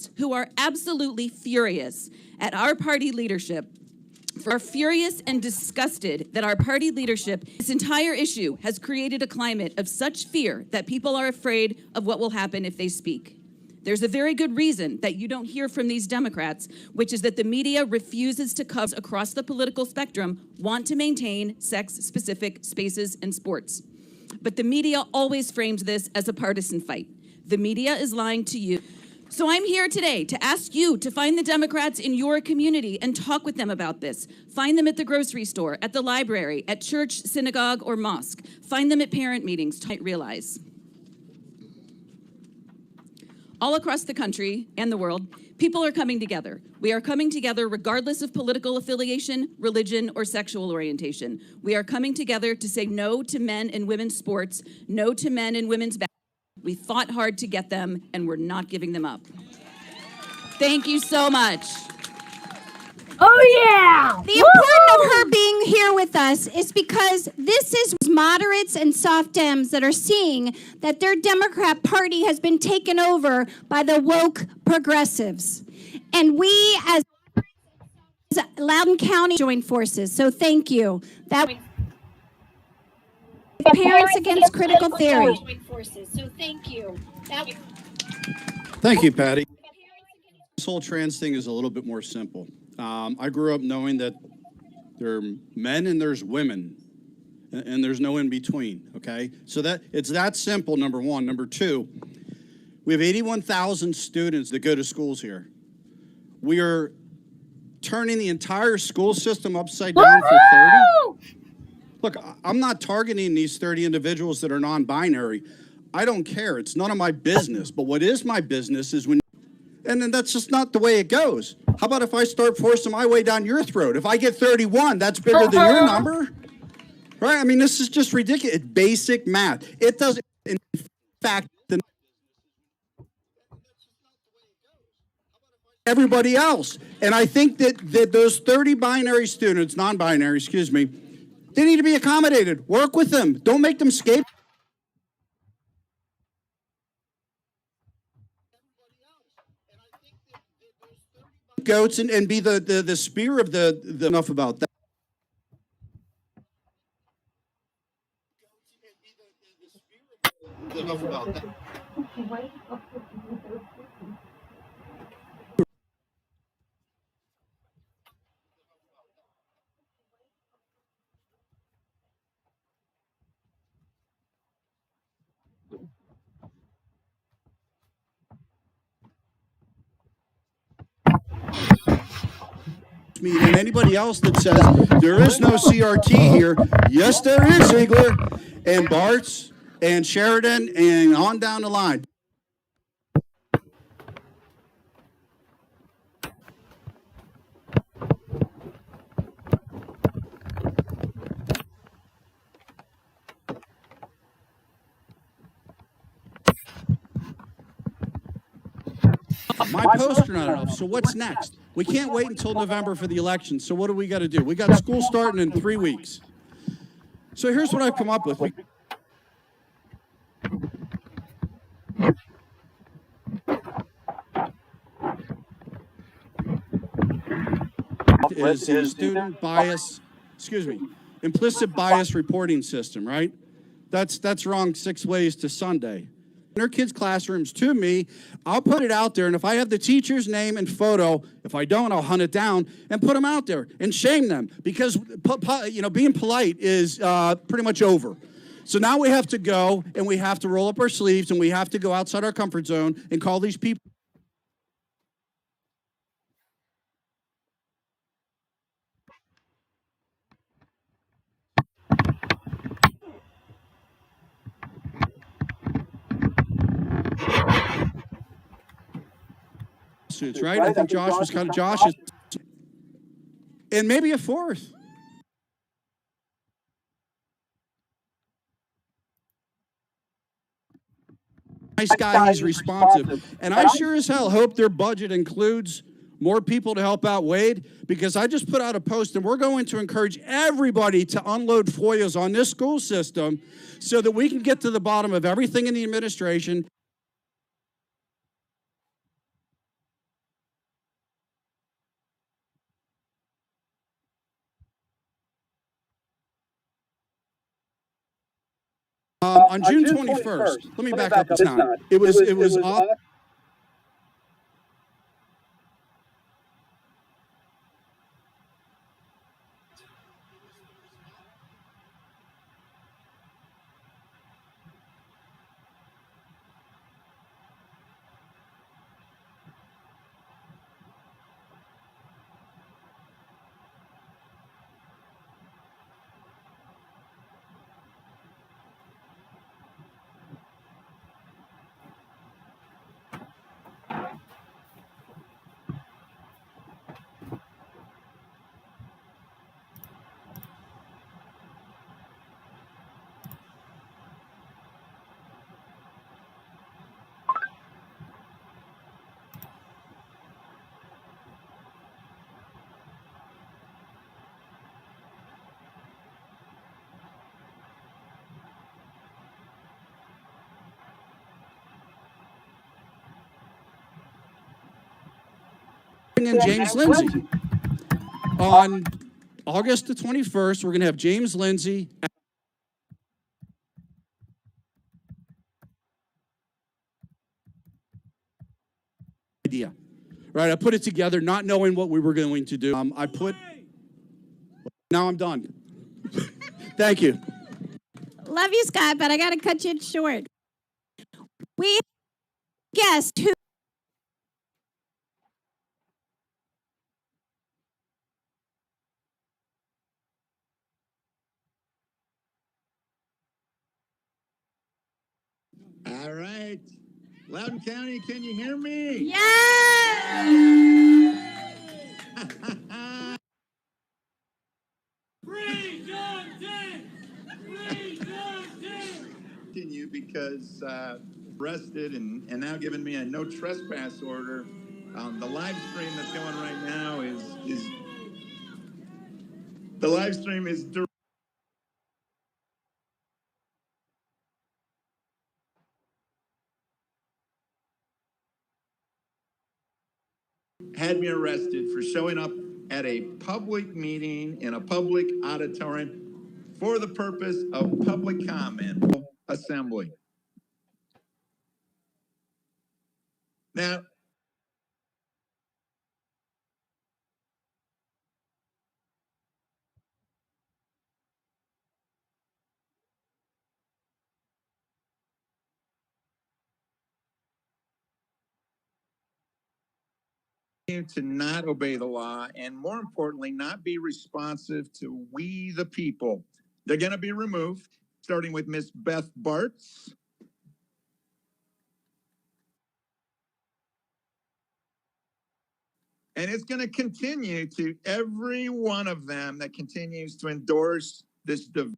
Democrats who are absolutely furious at our party leadership, are furious and disgusted that our party leadership, this entire issue, has created a climate of such fear that people are afraid of what will happen if they speak. There's a very good reason that you don't hear from these Democrats, which is that the media refuses to cover across the political spectrum, want to maintain sex-specific spaces and sports. But the media always frames this as a partisan fight. The media is lying to you. So I'm here today to ask you to find the Democrats in your community and talk with them about this. Find them at the grocery store, at the library, at church, synagogue, or mosque. Find them at parent meetings to realize. All across the country and the world, people are coming together. We are coming together regardless of political affiliation, religion, or sexual orientation. We are coming together to say no to men and women's sports, no to men and women's basketball. We fought hard to get them, and we're not giving them up. Thank you so much. Oh, yeah! The importance of her being here with us is because this is moderates and soft Dems that are seeing that their Democrat Party has been taken over by the woke progressives. And we, as Loudoun County, join forces. So thank you. That Parents Against Critical Theory. So thank you. Thank you, Patty. This whole trans thing is a little bit more simple. I grew up knowing that there are men and there's women, and there's no in between, okay? So that it's that simple, number one. Number two, we have 81,000 students that go to schools here. We are turning the entire school system upside down for 30. Look, I'm not targeting these 30 individuals that are non-binary. I don't care. It's none of my business. But what is my business is when, and then that's just not the way it goes. How about if I start forcing my way down your throat? If I get 31, that's bigger than your number? Right? I mean, this is just ridiculous. It's basic math. It doesn't, in fact, everybody else. And I think that those 30 binary students, non-binary, excuse me, they need to be accommodated. Work with them. Don't make them scapegoats and be the spear of the enough about that. Enough about that. And anybody else that says there is no CRT here, yes, there is, Ziegler, and Bart's, and Sheridan, and on down the line. My posts are not enough, so what's next? We can't wait until November for the election, so what do we got to do? We got school starting in 3 weeks. So here's what I've come up with. Is a student bias, implicit bias reporting system, right? That's wrong 6 ways to Sunday. In their kids' classrooms to me, I'll put it out there, and if I have the teacher's name and photo, if I don't, I'll hunt it down and put them out there and shame them, because being polite is pretty much over. So now we have to go and we have to roll up our sleeves and we have to go outside our comfort zone and call these people. Suits, right? I think Josh was kind of Josh's, and maybe a fourth. Nice guy, he's responsive, and I sure as hell hope their budget includes more people to help out Wade, because I just put out a post, and we're going to encourage everybody to unload FOIAs on this school system so that we can get to the bottom of everything in the administration. On June 21st, let me back up this time. It was off. In James Lindsay. On August the 21st, we're going to have James Lindsay. Idea. Right, I put it together not knowing what we were going to do. Now I'm done. Thank you. Love you, Scott, but I got to cut you short. We guessed who. All right. Loudoun County, can you hear me? Yes! Free Johnson! Free Johnson! Continue because arrested and now giving me a no trespass order. The live stream that's going right now is the live stream is had me arrested for showing up at a public meeting in a public auditorium for the purpose of public comment assembly. Now, to not obey the law and, more importantly, not be responsive to we the people. They're going to be removed, starting with Miss Beth Bartz. And it's going to continue to every one of them that continues to endorse this division.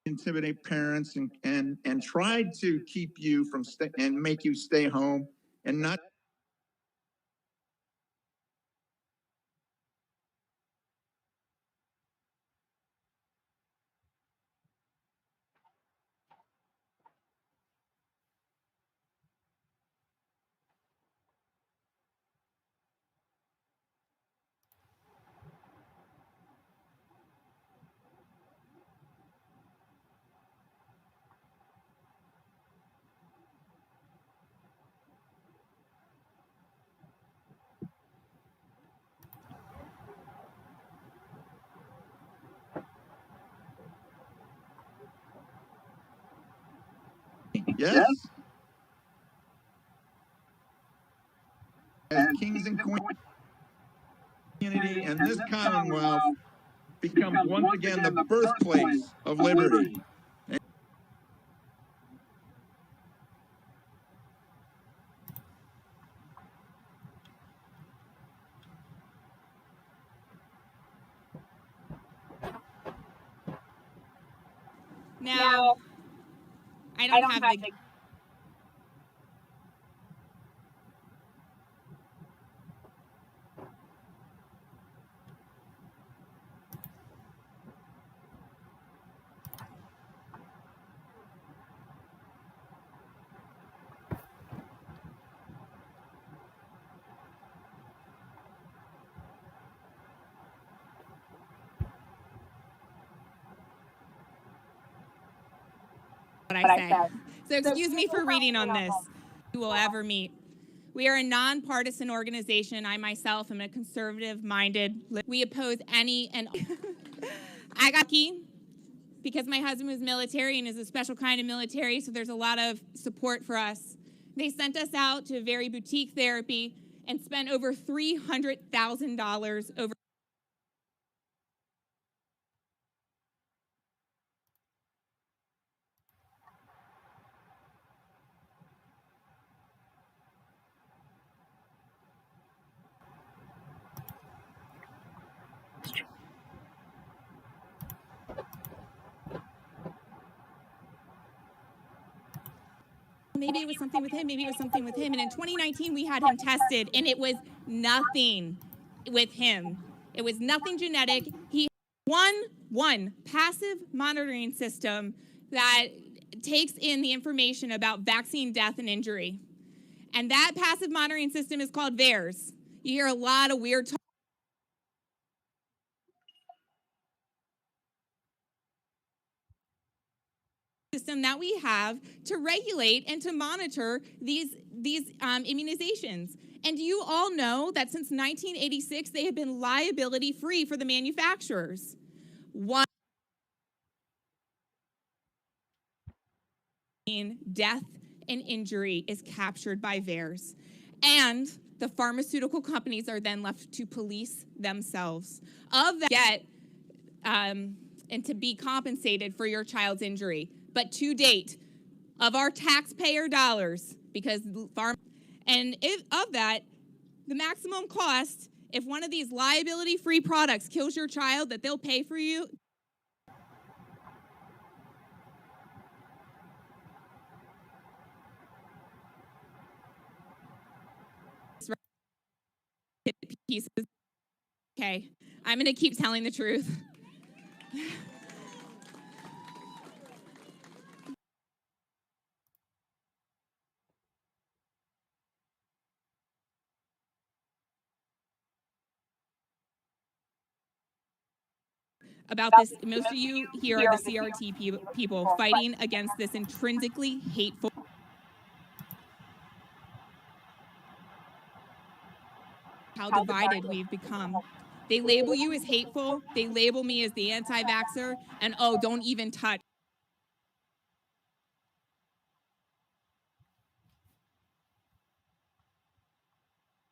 Intimidate parents and try to keep you from and make you stay home and not. Yes. As kings and queens, community and this Commonwealth becomes once again the birthplace of liberty. Now, I don't have the what I say. So excuse me for reading on this. You will ever meet. We are a nonpartisan organization. I myself am a conservative-minded. We oppose any and I got key because my husband was military and is a special kind of military, so there's a lot of support for us. They sent us out to a very boutique therapy and spent over $300,000 over. Maybe it was something with him, maybe it was something with him. And in 2019, we had him tested, and it was nothing with him. It was nothing genetic. He one passive monitoring system that takes in the information about vaccine death and injury. And that passive monitoring system is called VAERS. You hear a lot of weird talk. System that we have to regulate and to monitor these immunizations. And you all know that since 1986, they have been liability free for the manufacturers. One, death and injury is captured by VAERS. And the pharmaceutical companies are then left to police themselves. Of that, and to be compensated for your child's injury. But to date, of our taxpayer dollars, because of that, the maximum cost, if one of these liability-free products kills your child, that they'll pay for you. Pieces. Okay, I'm gonna keep telling the truth. About this, most of you here are the CRT people fighting against this intrinsically hateful. How divided we've become. They label you as hateful, they label me as the anti-vaxxer, and oh, don't even touch.